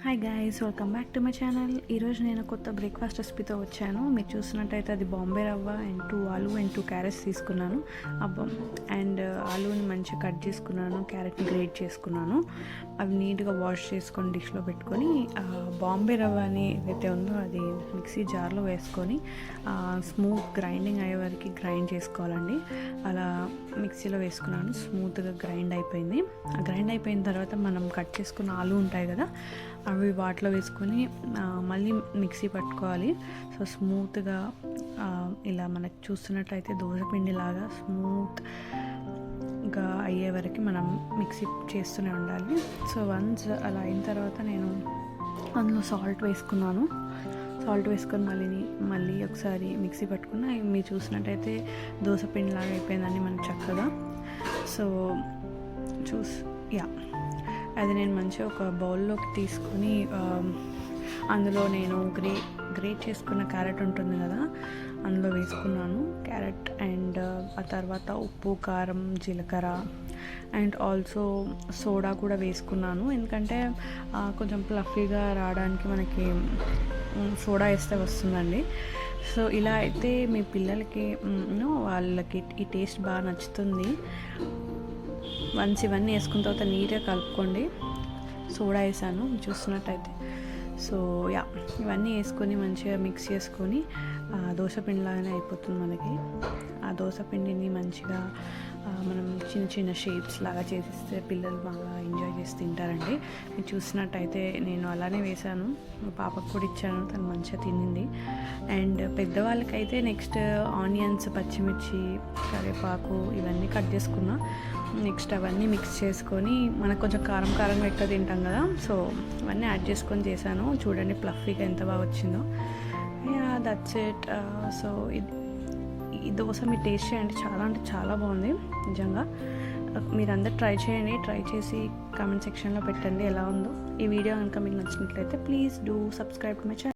Hi guys, welcome back to my channel. ఈరోజు నేను కొత్త బ్రేక్ఫాస్ట్ రెసిపీతో వచ్చాను. మీరు చూసినట్టయితే అది బాంబే రవ్వ అండ్ 2 ఆలు అండ్ 2 క్యారెట్స్ తీసుకున్నాను. అండ్ ఆలూని మంచిగా కట్ చేసుకున్నాను, క్యారెట్ని గ్రేట్ చేసుకున్నాను. అవి నీట్గా వాష్ చేసుకొని డిష్లో పెట్టుకొని బాంబే రవ్వ అని ఏదైతే ఉందో అది మిక్సీ జార్లో వేసుకొని స్మూత్ గ్రైండింగ్ అయ్యే వరకు గ్రైండ్ చేసుకోవాలండి. అలా మిక్సీలో వేసుకున్నాను, స్మూత్గా గ్రైండ్ అయిపోయింది. ఆ గ్రైండ్ అయిపోయిన తర్వాత మనం కట్ చేసుకున్న ఆలు ఉంటాయి కదా, అవి వాటిలో వేసుకొని మళ్ళీ మిక్సీ పట్టుకోవాలి. సో స్మూత్గా ఇలా మనకు చూస్తున్నట్లయితే దోసపిండిలాగా స్మూత్గా అయ్యే వరకు మనం మిక్సీ చేస్తూనే ఉండాలి. సో వన్స్ అలా అయిన తర్వాత నేను అందులో సాల్ట్ వేసుకున్నాను. సాల్ట్ వేసుకొని మళ్ళీ ఒకసారి మిక్సీ పట్టుకున్న మీరు చూసినట్టయితే దోసపిండిలాగా అయిపోయిందండి మనకు చక్కగా. సో అది నేను మంచిగా ఒక బౌల్లోకి తీసుకొని అందులో నేను గ్రేట్ చేసుకున్న క్యారెట్ ఉంటుంది కదా, అందులో వేసుకున్నాను క్యారెట్. అండ్ ఆ తర్వాత ఉప్పు, కారం, జీలకర్ర అండ్ ఆల్సో సోడా కూడా వేసుకున్నాను. ఎందుకంటే కొంచెం ఫ్లఫీగా రావడానికి మనకి సోడా వేస్తే వస్తుందండి. సో ఇలా అయితే మీ పిల్లలకి వాళ్ళకి ఈ టేస్ట్ బాగా నచ్చుతుంది. వన్స్ ఇవన్నీ వేసుకున్న తర్వాత నీట్గా కలుపుకోండి. సోడా వేసాను చూస్తున్నట్టయితే. సో ఇవన్నీ వేసుకొని మంచిగా మిక్స్ చేసుకొని దోసపిండిలాగానే అయిపోతుంది మనకి. ఆ దోసపిండిని మంచిగా మనం చిన్న చిన్న షేప్స్ లాగా చేసిస్తే పిల్లలు బాగా ఎంజాయ్ చేసి తింటారండి. మీరు చూసినట్టయితే నేను అలానే వేసాను, మా పాపకు కూడా ఇచ్చాను, తను మంచిగా తినింది. అండ్ పెద్దవాళ్ళకైతే నెక్స్ట్ ఆనియన్స్, పచ్చిమిర్చి, కరివేపాకు ఇవన్నీ కట్ చేసుకున్నా. నెక్స్ట్ అవన్నీ మిక్స్ చేసుకొని మనకు కొంచెం కారంగా ఎక్కువ తింటాం కదా, సో అవన్నీ యాడ్ చేసుకొని చేశాను. చూడండి ఫ్లఫీగా ఎంత బాగా వచ్చిందో. That's it. సో ఈ దోశ మీరు టేస్ట్ చేయండి, చాలా అంటే చాలా బాగుంది నిజంగా. మీరందరూ ట్రై చేయండి, ట్రై చేసి కామెంట్ సెక్షన్లో పెట్టండి ఎలా ఉందో. ఈ వీడియో కనుక మీకు నచ్చినట్లయితే please do subscribe to my channel.